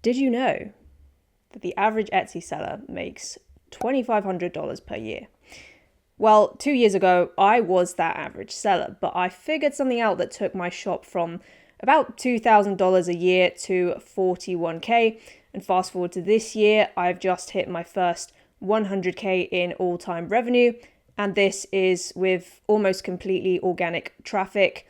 Did you know that the average Etsy seller makes $2,500 per year? Well, 2 years ago, I was that average seller, but I figured something out that took my shop from about $2,000 a year to 41K. And fast forward to this year, I've just hit my first 100K in all-time revenue. And this is with almost completely organic traffic.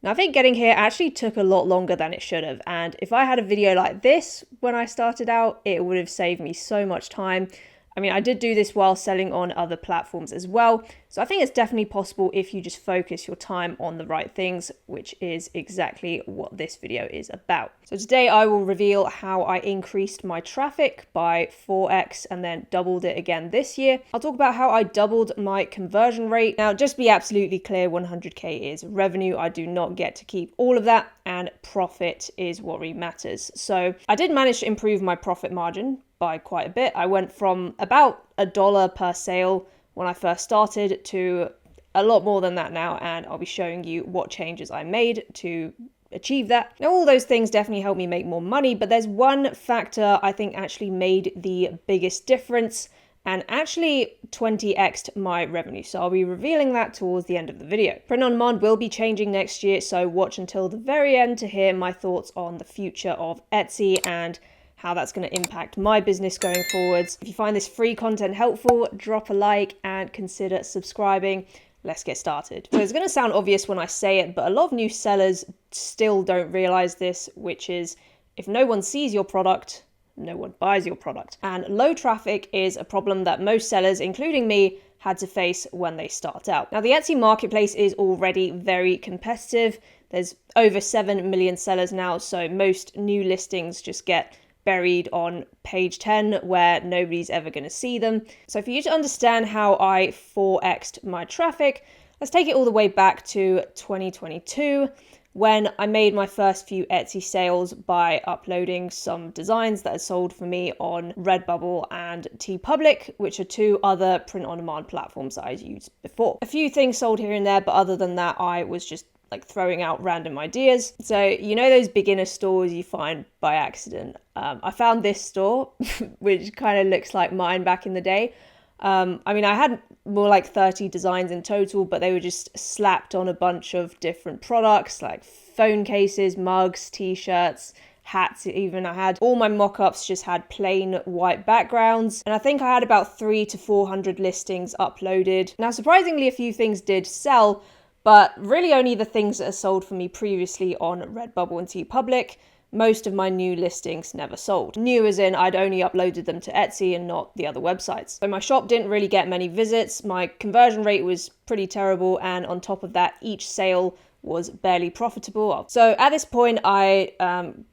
Now, I think getting here actually took a lot longer than it should have. And if I had a video like this when I started out, it would have saved me so much time. I mean, I did do this while selling on other platforms as well. So I think it's definitely possible if you just focus your time on the right things, which is exactly what this video is about. So today I will reveal how I increased my traffic by 4x and then doubled it again this year. I'll talk about how I doubled my conversion rate. Now, just be absolutely clear, 100K is revenue. I do not get to keep all of that, and profit is what really matters. So I did manage to improve my profit margin by quite a bit. I went from about $1 per sale when I first started to a lot more than that now, and I'll be showing you what changes I made to achieve that. Now, all those things definitely helped me make more money, but there's one factor I think actually made the biggest difference and actually 20x'd my revenue. So I'll be revealing that towards the end of the video. Print on demand will be changing next year, so watch until the very end to hear my thoughts on the future of Etsy and how that's going to impact my business going forwards. If you find this free content helpful, drop a like and consider subscribing. Let's get started. So it's going to sound obvious when I say it, but a lot of new sellers still don't realize this, which is if no one sees your product, no one buys your product. And low traffic is a problem that most sellers, including me, had to face when they start out. Now, the Etsy marketplace is already very competitive. There's over 7 million sellers now, so most new listings just get buried on page 10 where nobody's ever going to see them. So for you to understand how I 4x'd my traffic, let's take it all the way back to 2022 when I made my first few Etsy sales by uploading some designs that had sold for me on Redbubble and TeePublic, which are two other print-on-demand platforms that I'd used before. A few things sold here and there, but other than that, I was just like throwing out random ideas. So you know those beginner stores you find by accident? I found this store, which kind of looks like mine back in the day. I mean, I had more like 30 designs in total, but they were just slapped on a bunch of different products like phone cases, mugs, t-shirts, hats even. I had all my mock-ups just had plain white backgrounds, and I think I had about 300 to 400 listings uploaded. Now, surprisingly, a few things did sell, but really only the things that are sold for me previously on Redbubble and TeePublic. Most of my new listings never sold. New as in I'd only uploaded them to Etsy and not the other websites. So my shop didn't really get many visits, my conversion rate was pretty terrible, and on top of that, each sale was barely profitable. So at this point, I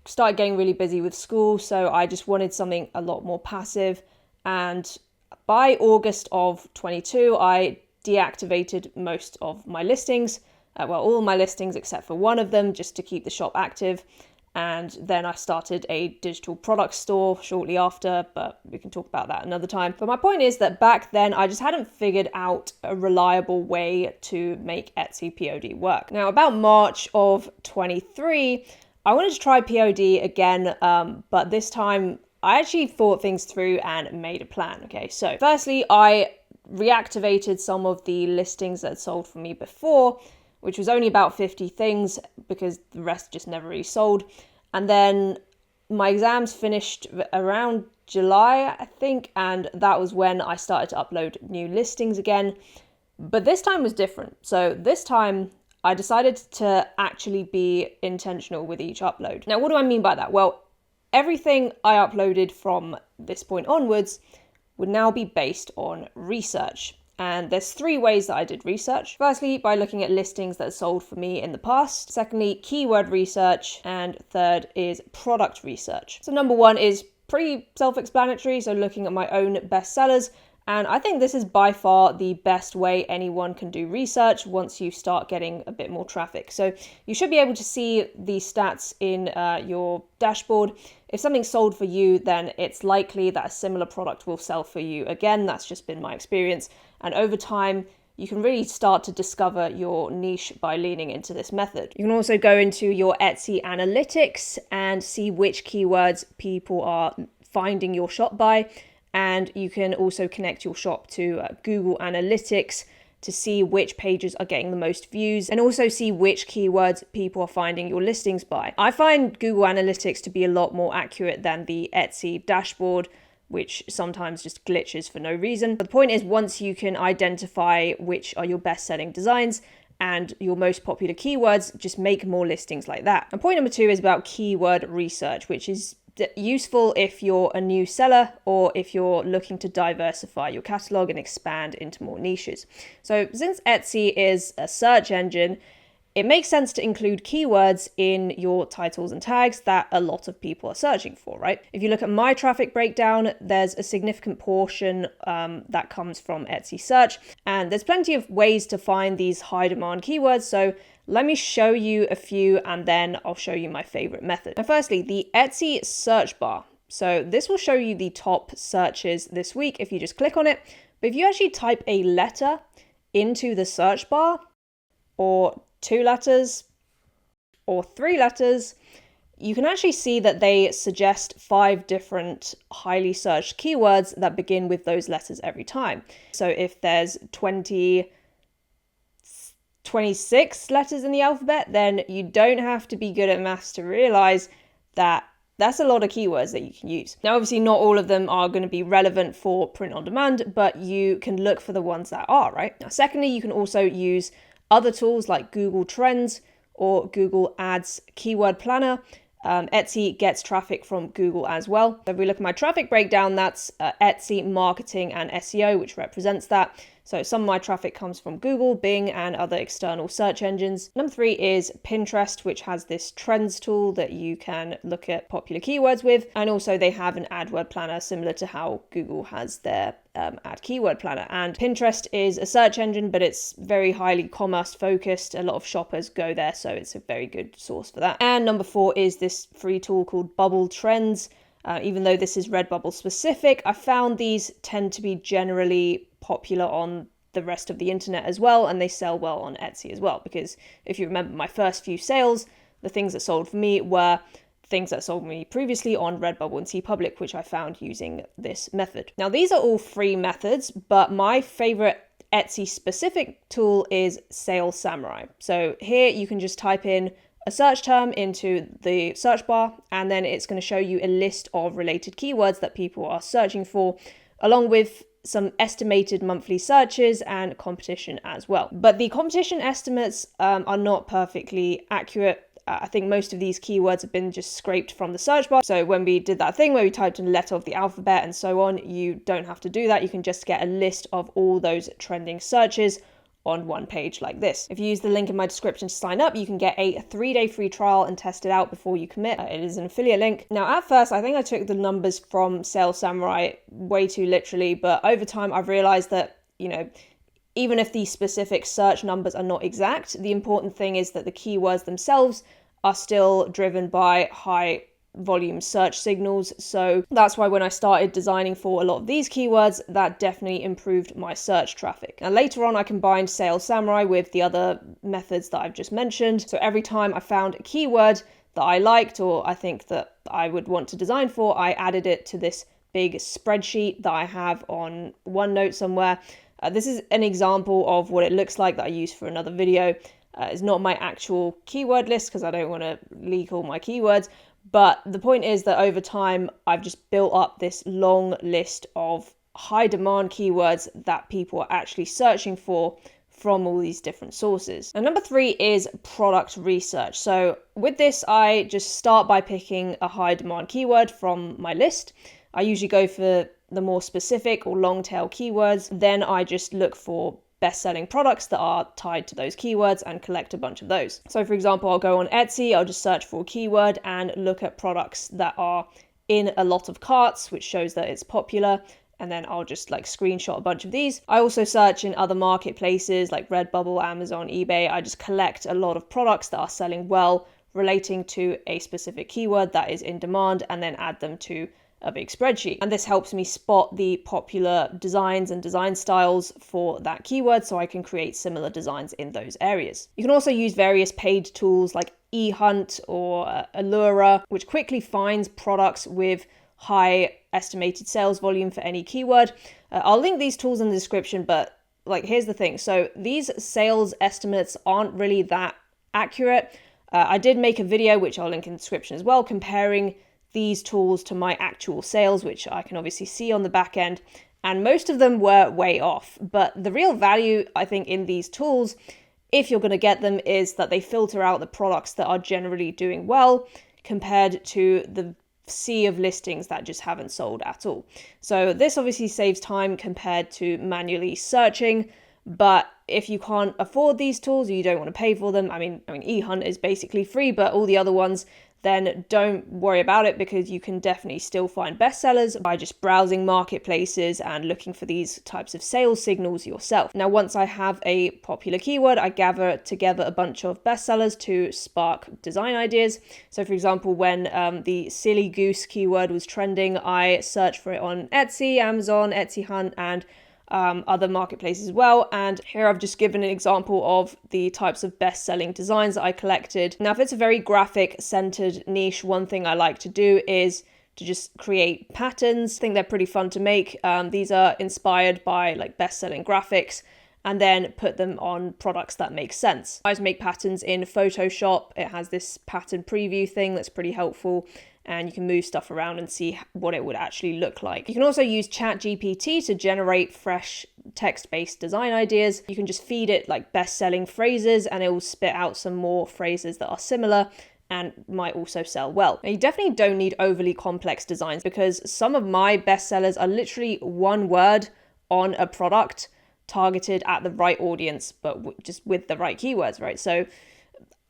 started getting really busy with school, so I just wanted something a lot more passive. And by August of 22, I deactivated most of my listings, all my listings except for one of them, just to keep the shop active. And then I started a digital product store shortly after, but we can talk about that another time. But my point is that back then I just hadn't figured out a reliable way to make Etsy POD work. Now, about March of 23, I wanted to try POD again, but this time I actually thought things through and made a plan. Okay, so firstly, I reactivated some of the listings that had sold for me before, which was only about 50 things because the rest just never really sold. And then my exams finished around July, I think, and that was when I started to upload new listings again. But this time was different. So this time I decided to actually be intentional with each upload. Now, what do I mean by that? Well, everything I uploaded from this point onwards would now be based on research. And there's 3 ways that I did research. Firstly, by looking at listings that sold for me in the past. Secondly, keyword research. And third is product research. So number 1 is pretty self-explanatory. So looking at my own bestsellers. And I think this is by far the best way anyone can do research once you start getting a bit more traffic. So you should be able to see the stats in your dashboard. If something sold for you, then it's likely that a similar product will sell for you again. That's just been my experience. And over time, you can really start to discover your niche by leaning into this method. You can also go into your Etsy analytics and see which keywords people are finding your shop by. And you can also connect your shop to Google Analytics to see which pages are getting the most views and also see which keywords people are finding your listings by. I find Google Analytics to be a lot more accurate than the Etsy dashboard, which sometimes just glitches for no reason. But the point is, once you can identify which are your best-selling designs and your most popular keywords, just make more listings like that. And point number 2 is about keyword research, which is useful if you're a new seller or if you're looking to diversify your catalog and expand into more niches. So since Etsy is a search engine, it makes sense to include keywords in your titles and tags that a lot of people are searching for, right? If you look at my traffic breakdown, there's a significant portion that comes from Etsy search, and there's plenty of ways to find these high demand keywords. So let me show you a few and then I'll show you my favorite method. Now, firstly, the Etsy search bar. So this will show you the top searches this week if you just click on it. But if you actually type a letter into the search bar, or 2 letters, or 3 letters, you can actually see that they suggest 5 different highly searched keywords that begin with those letters every time. So if there's 26 letters in the alphabet, then you don't have to be good at maths to realize that that's a lot of keywords that you can use. Now, obviously, not all of them are going to be relevant for print on demand, but you can look for the ones that are, right? Now, secondly, you can also use other tools like Google Trends or Google Ads Keyword Planner. Etsy gets traffic from Google as well. So if we look at my traffic breakdown, that's Etsy marketing and SEO, which represents that. So some of my traffic comes from Google, Bing, and other external search engines. Number 3 is Pinterest, which has this trends tool that you can look at popular keywords with. And also they have an ad word planner similar to how Google has their ad keyword planner. And Pinterest is a search engine, but it's very highly commerce focused. A lot of shoppers go there, so it's a very good source for that. And number 4 is this free tool called Bubble Trends. Even though this is Redbubble specific, I found these tend to be generally popular on the rest of the internet as well, and they sell well on Etsy as well, because if you remember my first few sales, the things that sold for me were things that sold me previously on Redbubble and TeePublic, which I found using this method. Now, these are all free methods, but my favorite Etsy specific tool is Sales Samurai. So here you can just type in a search term into the search bar, and then it's going to show you a list of related keywords that people are searching for, along with some estimated monthly searches and competition as well. But the competition estimates are not perfectly accurate. I think most of these keywords have been just scraped from the search bar. So when we did that thing where we typed in a letter of the alphabet and so on, you don't have to do that. You can just get a list of all those trending searches on one page like this. If you use the link in my description to sign up, you can get a 3-day free trial and test it out before you commit. It is an affiliate link. Now, at first, I think I took the numbers from Sales Samurai way too literally, but over time, I've realized that, even if these specific search numbers are not exact, the important thing is that the keywords themselves are still driven by high volume search signals. So that's why when I started designing for a lot of these keywords, that definitely improved my search traffic. And later on, I combined Sales Samurai with the other methods that I've just mentioned. So every time I found a keyword that I liked or I think that I would want to design for, I added it to this big spreadsheet that I have on OneNote somewhere. This is an example of what it looks like that I use for another video. It's not my actual keyword list because I don't want to leak all my keywords. But the point is that over time, I've just built up this long list of high demand keywords that people are actually searching for from all these different sources. And number 3 is product research. So with this, I just start by picking a high demand keyword from my list. I usually go for the more specific or long tail keywords. Then I just look for best-selling products that are tied to those keywords and collect a bunch of those. So for example, I'll go on Etsy, I'll just search for a keyword and look at products that are in a lot of carts, which shows that it's popular. And then I'll just screenshot a bunch of these. I also search in other marketplaces like Redbubble, Amazon, eBay. I just collect a lot of products that are selling well relating to a specific keyword that is in demand and then add them to a big spreadsheet. And this helps me spot the popular designs and design styles for that keyword so I can create similar designs in those areas. You can also use various paid tools like eHunt or Allura, which quickly finds products with high estimated sales volume for any keyword. I'll link these tools in the description, but here's the thing. So these sales estimates aren't really that accurate. I did make a video, which I'll link in the description as well, comparing these tools to my actual sales, which I can obviously see on the back end. And most of them were way off. But the real value, I think, in these tools, if you're going to get them, is that they filter out the products that are generally doing well compared to the sea of listings that just haven't sold at all. So this obviously saves time compared to manually searching. But if you can't afford these tools or you don't want to pay for them, I mean, eHunt is basically free, but all the other ones, then don't worry about it, because you can definitely still find bestsellers by just browsing marketplaces and looking for these types of sales signals yourself. Now, once I have a popular keyword, I gather together a bunch of bestsellers to spark design ideas. So for example, when the silly goose keyword was trending, I searched for it on Etsy, Amazon, Etsy Hunt, and other marketplaces as well. And here I've just given an example of the types of best-selling designs that I collected. Now, if it's a very graphic centered niche, one thing I like to do is to just create patterns. I think they're pretty fun to make. These are inspired by best-selling graphics, and then put them on products that make sense. I just make patterns in Photoshop. It has this pattern preview thing that's pretty helpful, and you can move stuff around and see what it would actually look like. You can also use ChatGPT to generate fresh text-based design ideas. You can just feed it best-selling phrases, and it will spit out some more phrases that are similar and might also sell well. Now, you definitely don't need overly complex designs, because some of my bestsellers are literally one word on a product targeted at the right audience, but just with the right keywords, right? So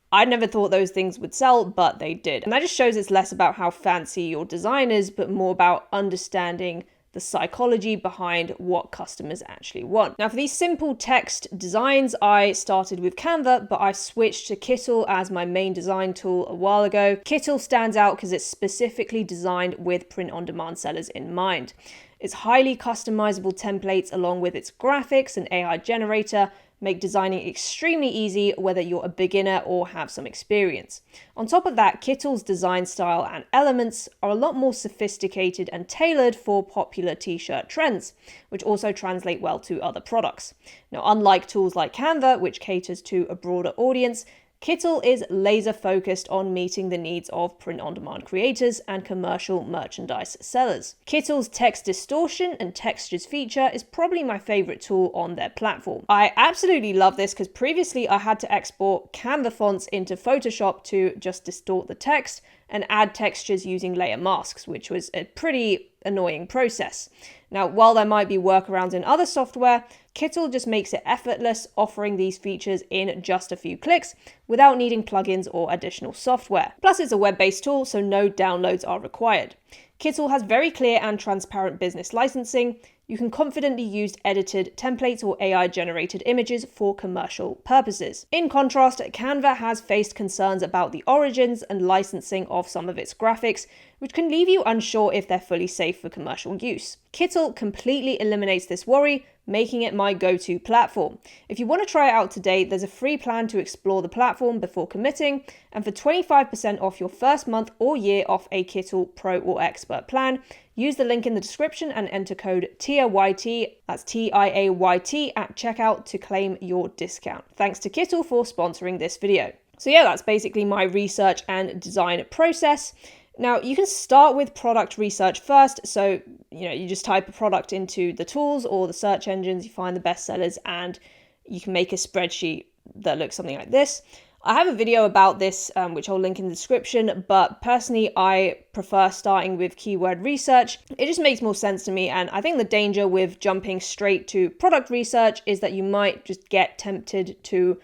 I never thought those things would sell, but they did. And that just shows it's less about how fancy your design is, but more about understanding the psychology behind what customers actually want. Now, for these simple text designs, I started with Canva, but I switched to Kittl as my main design tool a while ago. Kittl stands out because it's specifically designed with print-on-demand sellers in mind. Its highly customizable templates, along with its graphics and AI generator, make designing extremely easy, whether you're a beginner or have some experience. On top of that, Kittl's design style and elements are a lot more sophisticated and tailored for popular t-shirt trends, which also translate well to other products. Now, unlike tools like Canva, which caters to a broader audience, Kittl is laser focused on meeting the needs of print-on-demand creators and commercial merchandise sellers. Kittl's text distortion and textures feature is probably my favorite tool on their platform. I absolutely love this because previously I had to export Canva fonts into Photoshop to just distort the text and add textures using layer masks, which was a pretty annoying process. Now, while there might be workarounds in other software, Kittl just makes it effortless, offering these features in just a few clicks without needing plugins or additional software. Plus, it's a web-based tool, so no downloads are required. Kittl has very clear and transparent business licensing. You can confidently use edited templates or AI-generated images for commercial purposes. In contrast, Canva has faced concerns about the origins and licensing of some of its graphics, which can leave you unsure if they're fully safe for commercial use. Kittl completely eliminates this worry, making it my go-to platform. If you want to try it out today, there's a free plan to explore the platform before committing, and for 25% off your first month or year off a Kittl Pro or Expert plan, use the link in the description and enter code TIAYT, that's TIAYT, at checkout to claim your discount. Thanks to Kittl for sponsoring this video. So yeah, that's basically my research and design process. Now, you can start with product research first. So, you just type a product into the tools or the search engines, you find the best sellers, and you can make a spreadsheet that looks something like this. I have a video about this, which I'll link in the description, but personally, I prefer starting with keyword research. It just makes more sense to me, and I think the danger with jumping straight to product research is that you might just get tempted to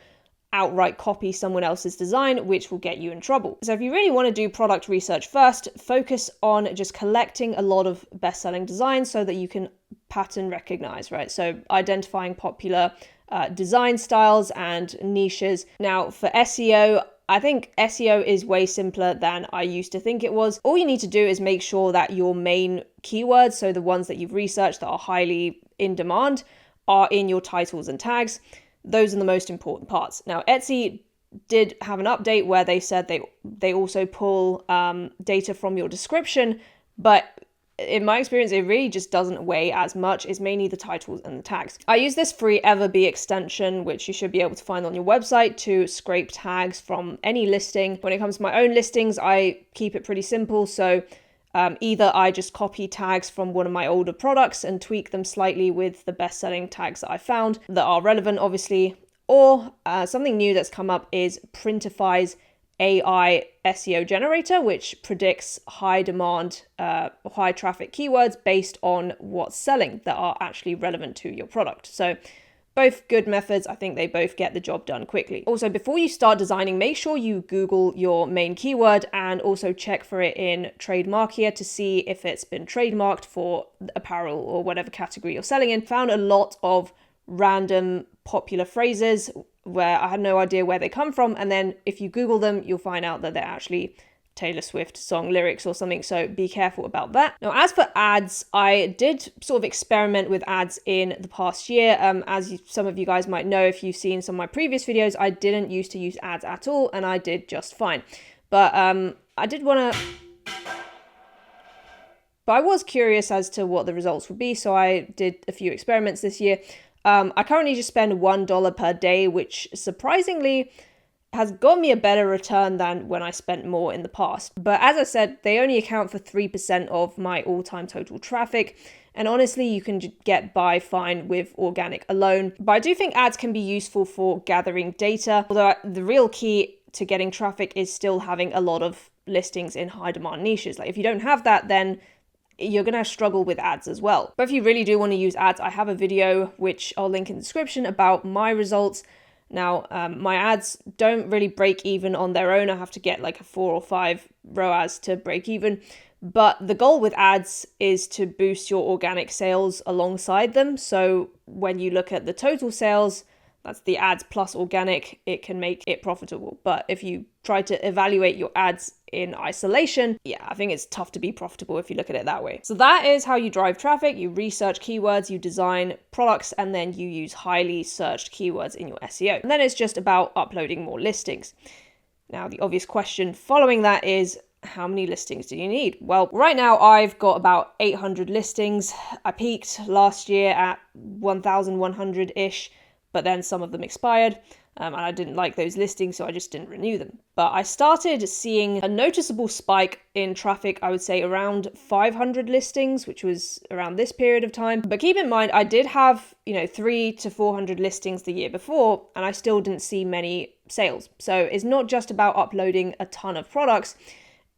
outright copy someone else's design, which will get you in trouble. So if you really want to do product research first, focus on just collecting a lot of best-selling designs so that you can pattern recognize, right? So identifying popular design styles and niches. Now, for SEO, I think SEO is way simpler than I used to think it was. All you need to do is make sure that your main keywords, so the ones that you've researched that are highly in demand, are in your titles and tags. Those are the most important parts. Now, Etsy did have an update where they said they also pull data from your description, but in my experience, it really just doesn't weigh as much. It's mainly the titles and the tags. I use this free Everbee extension, which you should be able to find on your website, to scrape tags from any listing. When it comes to my own listings, I keep it pretty simple. So either I just copy tags from one of my older products and tweak them slightly with the best-selling tags that I found that are relevant, obviously, or something new that's come up is Printify's AI SEO generator, which predicts high demand, high traffic keywords based on what's selling that are actually relevant to your product. So both good methods. I think they both get the job done quickly. Also, before you start designing, make sure you Google your main keyword and also check for it in Trademarkier to see if it's been trademarked for apparel or whatever category you're selling in. Found a lot of random popular phrases where I had no idea where they come from, and then if you Google them, you'll find out that they're actually Taylor Swift song lyrics or something, so be careful about that. Now, as for ads, I did sort of experiment with ads in the past year. Some of you guys might know, if you've seen some of my previous videos, I didn't used to use ads at all, and I did just fine. But I was curious as to what the results would be, so I did a few experiments this year. I currently just spend $1 per day, which surprisingly has got me a better return than when I spent more in the past. But as I said, they only account for 3% of my all-time total traffic. And honestly, you can get by fine with organic alone. But I do think ads can be useful for gathering data, although the real key to getting traffic is still having a lot of listings in high demand niches. Like if you don't have that, then you're going to struggle with ads as well. But if you really do want to use ads, I have a video, which I'll link in the description, about my results. Now, my ads don't really break even on their own. I have to get like a 4 or 5 ROAS to break even. But the goal with ads is to boost your organic sales alongside them. So when you look at the total sales, that's the ads plus organic, it can make it profitable. But if you try to evaluate your ads in isolation, I think it's tough to be profitable if you look at it that way. So that is how you drive traffic. You research keywords, you design products, and then you use highly searched keywords in your SEO. And then it's just about uploading more listings. Now, the obvious question following that is, how many listings do you need? Well, right now I've got about 800 listings. I peaked last year at 1,100-ish, but then some of them expired. And I didn't like those listings, so I just didn't renew them. But I started seeing a noticeable spike in traffic, I would say around 500 listings, which was around this period of time. But keep in mind, I did have, 300 to 400 listings the year before, and I still didn't see many sales. So it's not just about uploading a ton of products.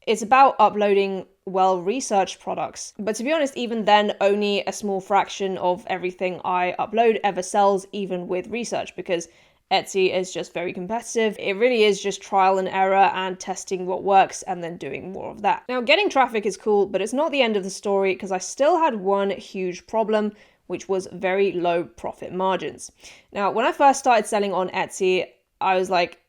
It's about uploading well-researched products. But to be honest, even then, only a small fraction of everything I upload ever sells, even with research, because Etsy is just very competitive. It really is just trial and error and testing what works and then doing more of that. Now, getting traffic is cool, but it's not the end of the story, because I still had one huge problem, which was very low profit margins. Now, when I first started selling on Etsy, I was like,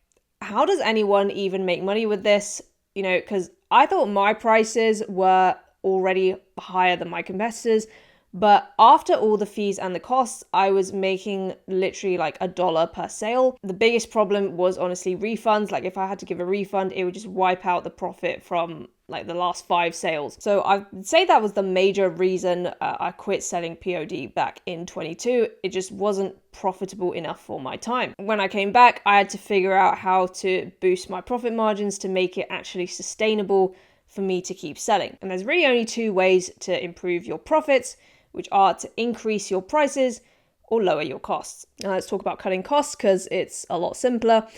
how does anyone even make money with this? Because I thought my prices were already higher than my competitors. But after all the fees and the costs, I was making literally like $1 per sale. The biggest problem was honestly refunds. Like if I had to give a refund, it would just wipe out the profit from like the last 5 sales. So I'd say that was the major reason I quit selling POD back in 22. It just wasn't profitable enough for my time. When I came back, I had to figure out how to boost my profit margins to make it actually sustainable for me to keep selling. And there's really only 2 ways to improve your profits, which are to increase your prices or lower your costs. Now let's talk about cutting costs, because it's a lot simpler.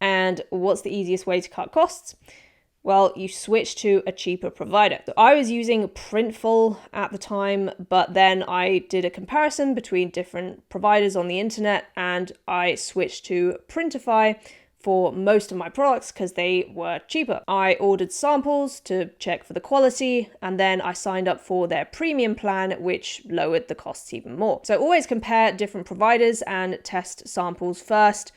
And what's the easiest way to cut costs? Well, you switch to a cheaper provider. So I was using Printful at the time, but then I did a comparison between different providers on the internet, and I switched to Printify for most of my products because they were cheaper. I ordered samples to check for the quality, and then I signed up for their premium plan, which lowered the costs even more. So always compare different providers and test samples first.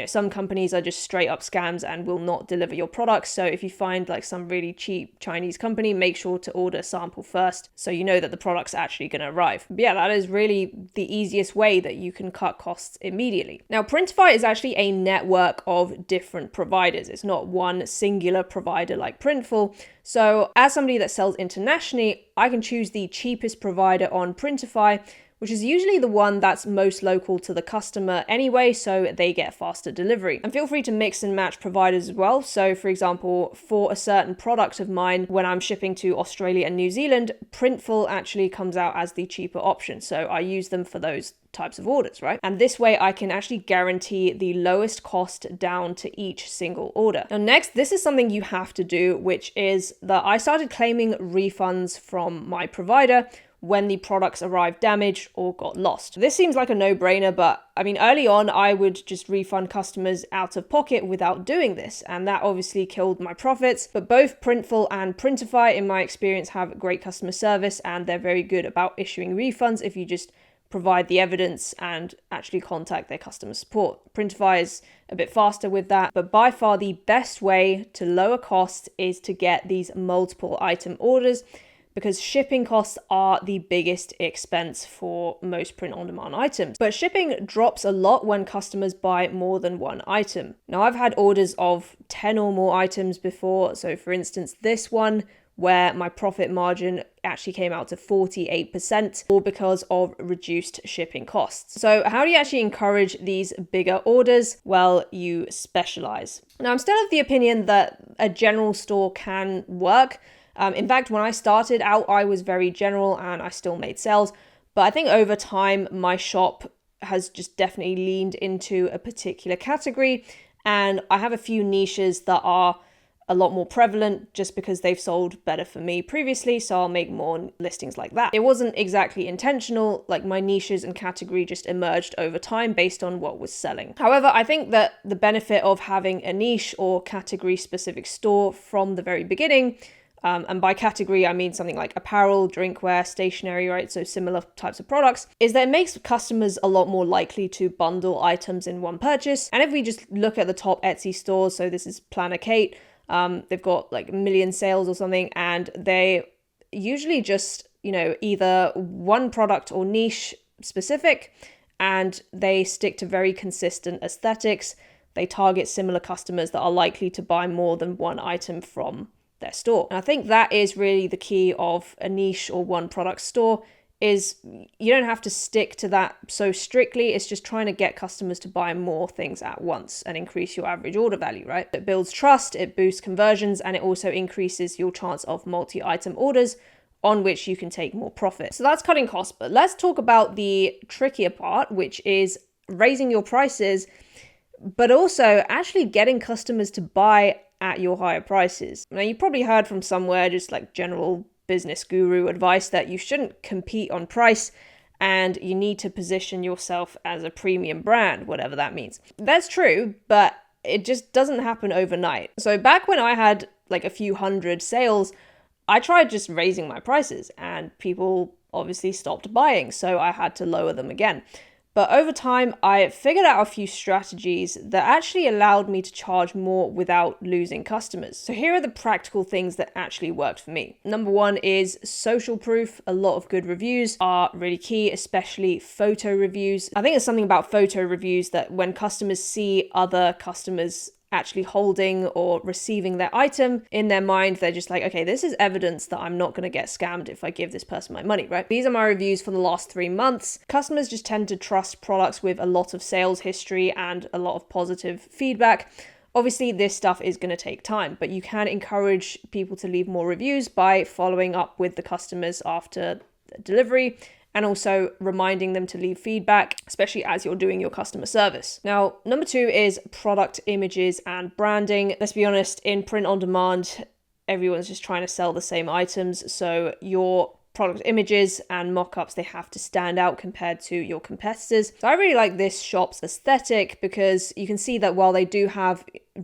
some companies are just straight up scams and will not deliver your products. So if you find like some really cheap Chinese company, make sure to order a sample first so you know that the product's actually going to arrive. But yeah, that is really the easiest way that you can cut costs immediately. Now, Printify is actually a network of different providers. It's not one singular provider like Printful. So as somebody that sells internationally, I can choose the cheapest provider on Printify, which is usually the one that's most local to the customer anyway, so they get faster delivery. And feel free to mix and match providers as well. So for example, for a certain product of mine, when I'm shipping to Australia and New Zealand, Printful actually comes out as the cheaper option. So I use them for those types of orders, right? And this way I can actually guarantee the lowest cost down to each single order. Now next, this is something you have to do, which is that I started claiming refunds from my provider when the products arrived damaged or got lost. This seems like a no-brainer, but I mean, early on, I would just refund customers out of pocket without doing this, and that obviously killed my profits. But both Printful and Printify, in my experience, have great customer service, and they're very good about issuing refunds if you just provide the evidence and actually contact their customer support. Printify is a bit faster with that, but by far the best way to lower costs is to get these multiple item orders, because shipping costs are the biggest expense for most print-on-demand items. But shipping drops a lot when customers buy more than one item. Now, I've had orders of 10 or more items before. So for instance, this one, where my profit margin actually came out to 48%, all because of reduced shipping costs. So how do you actually encourage these bigger orders? Well, you specialize. Now, I'm still of the opinion that a general store can work. In fact, when I started out, I was very general and I still made sales. But I think over time, my shop has just definitely leaned into a particular category. And I have a few niches that are a lot more prevalent just because they've sold better for me previously. So I'll make more listings like that. It wasn't exactly intentional. Like, my niches and category just emerged over time based on what was selling. However, I think that the benefit of having a niche or category specific store from the very beginning, and by category, I mean something like apparel, drinkware, stationery, right? So similar types of products, is that it makes customers a lot more likely to bundle items in one purchase. And if we just look at the top Etsy stores, so this is Planner Kate, they've got like 1 million sales or something, and they usually just, either one product or niche specific, and they stick to very consistent aesthetics. They target similar customers that are likely to buy more than one item from their store. And I think that is really the key of a niche or one product store, is you don't have to stick to that so strictly. It's just trying to get customers to buy more things at once and increase your average order value, right? It builds trust, it boosts conversions, and it also increases your chance of multi-item orders on which you can take more profit. So that's cutting costs. But let's talk about the trickier part, which is raising your prices, but also actually getting customers to buy at your higher prices. Now, you probably heard from somewhere, just like general business guru advice, that you shouldn't compete on price and you need to position yourself as a premium brand, whatever that means. That's true, but it just doesn't happen overnight. So back when I had like a few hundred sales, I tried just raising my prices and people obviously stopped buying, so I had to lower them again. But over time, I figured out a few strategies that actually allowed me to charge more without losing customers. So here are the practical things that actually worked for me. Number one is social proof. A lot of good reviews are really key, especially photo reviews. I think there's something about photo reviews that when customers see other customers actually holding or receiving their item, in their mind, they're just like, okay, this is evidence that I'm not going to get scammed if I give this person my money, right? These are my reviews for the last 3 months. Customers just tend to trust products with a lot of sales history and a lot of positive feedback. Obviously, this stuff is going to take time, but you can encourage people to leave more reviews by following up with the customers after delivery, and also reminding them to leave feedback, especially as you're doing your customer service. Now, number 2 is product images and branding. Let's be honest, in print on demand, everyone's just trying to sell the same items. So your product images and mock-ups, they have to stand out compared to your competitors. So I really like this shop's aesthetic because you can see that while they do have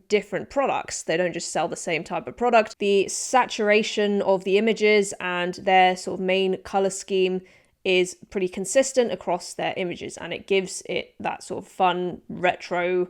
different products, they don't just sell the same type of product. The saturation of the images and their sort of main color scheme is pretty consistent across their images, and it gives it that sort of fun retro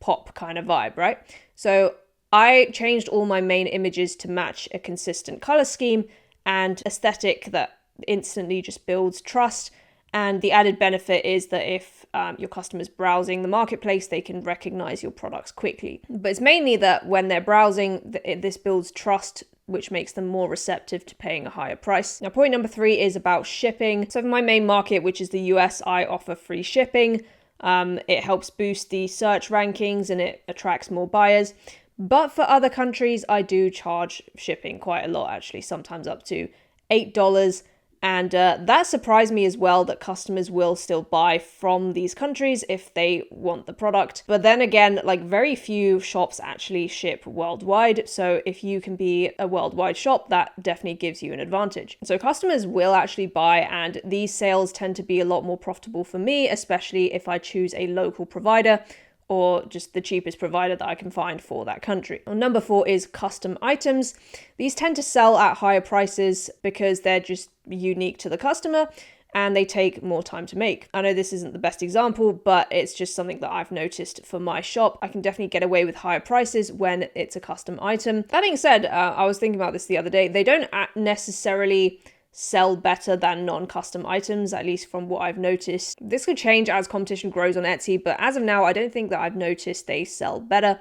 pop kind of vibe, right? So I changed all my main images to match a consistent color scheme and aesthetic that instantly just builds trust. And the added benefit is that if your customer's browsing the marketplace, they can recognize your products quickly. But it's mainly that when they're browsing, this builds trust, which makes them more receptive to paying a higher price. Now, point number 3 is about shipping. So for my main market, which is the US, I offer free shipping. It helps boost the search rankings and it attracts more buyers. But for other countries, I do charge shipping quite a lot, actually, sometimes up to $8. And that surprised me as well, that customers will still buy from these countries if they want the product. But then again, like, very few shops actually ship worldwide. So if you can be a worldwide shop, that definitely gives you an advantage. So customers will actually buy, and these sales tend to be a lot more profitable for me, especially if I choose a local provider or just the cheapest provider that I can find for that country. Well, number 4 is custom items. These tend to sell at higher prices because they're just unique to the customer and they take more time to make. I know this isn't the best example, but it's just something that I've noticed for my shop. I can definitely get away with higher prices when it's a custom item. That being said, I was thinking about this the other day. They don't necessarily sell better than non-custom items, at least from what I've noticed. This could change as competition grows on Etsy, but as of now, I don't think that I've noticed they sell better,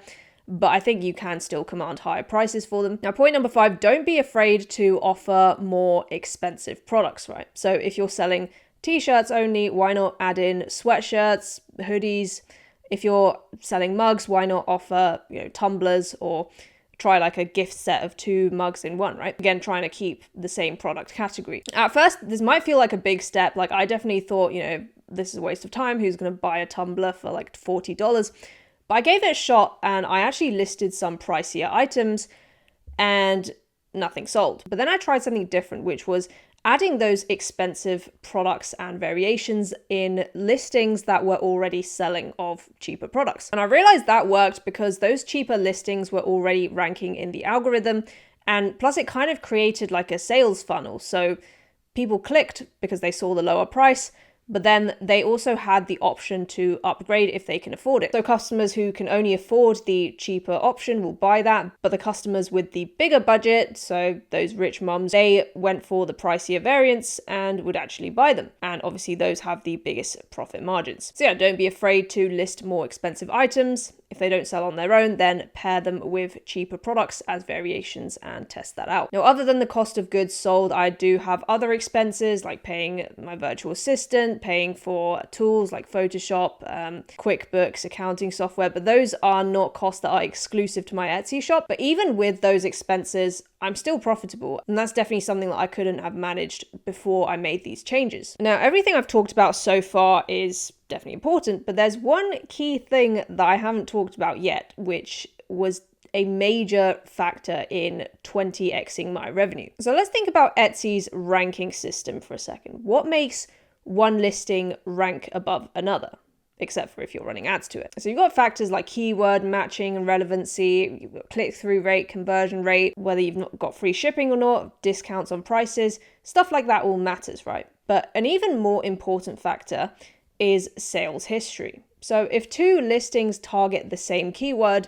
but I think you can still command higher prices for them. Now, point number 5, don't be afraid to offer more expensive products, right? So if you're selling t-shirts only, why not add in sweatshirts, hoodies? If you're selling mugs, why not offer, tumblers, or try like a gift set of 2 mugs in one, right? Again, trying to keep the same product category. At first, this might feel like a big step. Like, I definitely thought, this is a waste of time. Who's going to buy a tumbler for like $40? But I gave it a shot and I actually listed some pricier items and nothing sold. But then I tried something different, which was adding those expensive products and variations in listings that were already selling of cheaper products. And I realized that worked because those cheaper listings were already ranking in the algorithm. And plus it kind of created like a sales funnel. So people clicked because they saw the lower price, but then they also had the option to upgrade if they can afford it. So customers who can only afford the cheaper option will buy that, but the customers with the bigger budget, so those rich mums, they went for the pricier variants and would actually buy them. And obviously those have the biggest profit margins. So yeah, don't be afraid to list more expensive items. If they don't sell on their own, then pair them with cheaper products as variations and test that out. Now, other than the cost of goods sold, I do have other expenses like paying my virtual assistant, paying for tools like Photoshop, QuickBooks, accounting software, but those are not costs that are exclusive to my Etsy shop. But even with those expenses, I'm still profitable. And that's definitely something that I couldn't have managed before I made these changes. Now, everything I've talked about so far is definitely important, but there's one key thing that I haven't talked about yet, which was a major factor in 20xing my revenue. So let's think about Etsy's ranking system for a second. What makes one listing rank above another? Except for if you're running ads to it. So you've got factors like keyword matching and relevancy, you've got click-through rate, conversion rate, whether you've not got free shipping or not, discounts on prices, stuff like that all matters, right? But an even more important factor is sales history. So if 2 listings target the same keyword,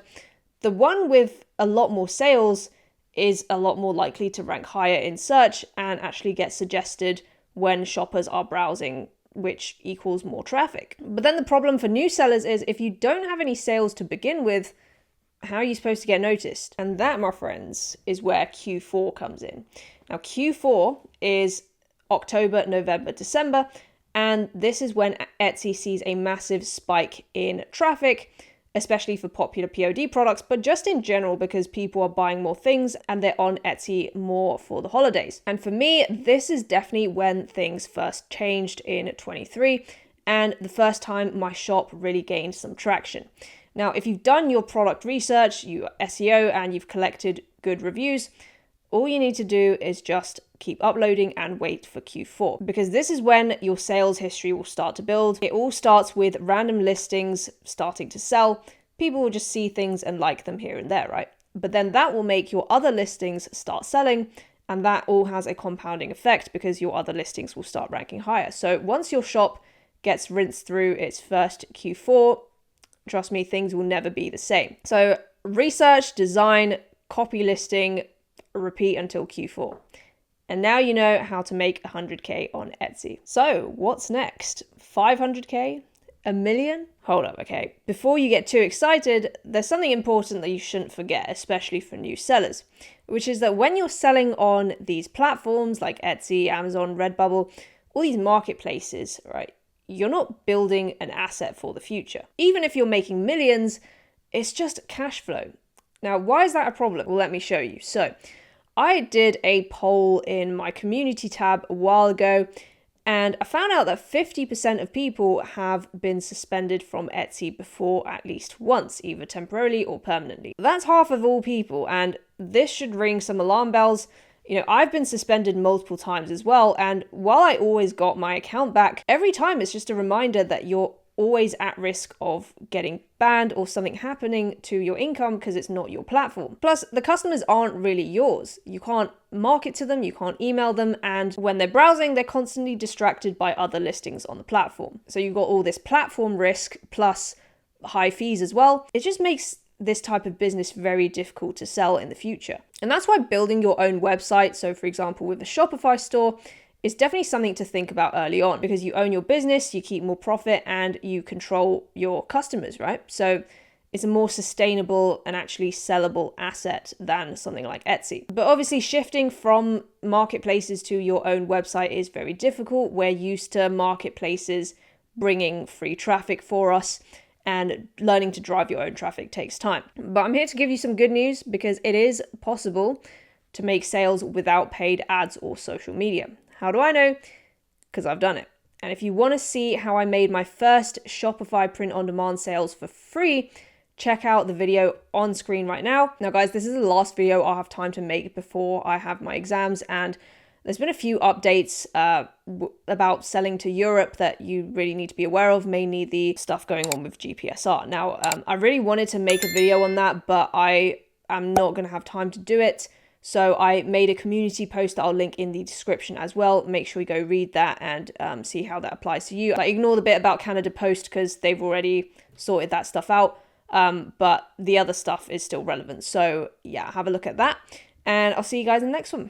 the one with a lot more sales is a lot more likely to rank higher in search and actually get suggested when shoppers are browsing, which equals more traffic. But then the problem for new sellers is if you don't have any sales to begin with, how are you supposed to get noticed? And that, my friends, is where Q4 comes in. Now, Q4 is October, November, December, and this is when Etsy sees a massive spike in traffic, especially for popular POD products, but just in general because people are buying more things and they're on Etsy more for the holidays. And for me, this is definitely when things first changed in 23 and the first time my shop really gained some traction. Now, if you've done your product research, you SEO, and you've collected good reviews, all you need to do is just keep uploading and wait for Q4, because this is when your sales history will start to build. It all starts with random listings starting to sell. People will just see things and like them here and there, right? But then that will make your other listings start selling, and that all has a compounding effect because your other listings will start ranking higher. So once your shop gets rinsed through its first Q4, trust me, things will never be the same. So research, design, copy listing, repeat until Q4. And now you know how to make 100K on Etsy. So what's next? 500K? A million? Hold up, okay. Before you get too excited, there's something important that you shouldn't forget, especially for new sellers, which is that when you're selling on these platforms like Etsy, Amazon, Redbubble, all these marketplaces, right? You're not building an asset for the future. Even if you're making millions, it's just cash flow. Now, why is that a problem? Well, let me show you. So I did a poll in my community tab a while ago, and I found out that 50% of people have been suspended from Etsy before at least once, either temporarily or permanently. That's half of all people, and this should ring some alarm bells. I've been suspended multiple times as well, and while I always got my account back, every time it's just a reminder that you're always at risk of getting banned or something happening to your income because it's not your platform. Plus, the customers aren't really yours. You can't market to them, you can't email them, and when they're browsing, they're constantly distracted by other listings on the platform. So you've got all this platform risk plus high fees as well. It just makes this type of business very difficult to sell in the future. And that's why building your own website, so for example with a Shopify store, is definitely something to think about early on, because you own your business, you keep more profit, and you control your customers, right? So it's a more sustainable and actually sellable asset than something like Etsy. But obviously shifting from marketplaces to your own website is very difficult. We're used to marketplaces bringing free traffic for us, and learning to drive your own traffic takes time. But I'm here to give you some good news, because it is possible to make sales without paid ads or social media. How do I know? Because I've done it. And if you want to see how I made my first Shopify print-on-demand sales for free, check out the video on screen right now. Now guys, this is the last video I'll have time to make before I have my exams, and there's been a few updates about selling to Europe that you really need to be aware of, mainly the stuff going on with GPSR. Now, I really wanted to make a video on that, but I am not going to have time to do it. So I made a community post that I'll link in the description as well. Make sure you go read that and see how that applies to you. Ignore the bit about Canada Post because they've already sorted that stuff out. But the other stuff is still relevant. So yeah, have a look at that. And I'll see you guys in the next one.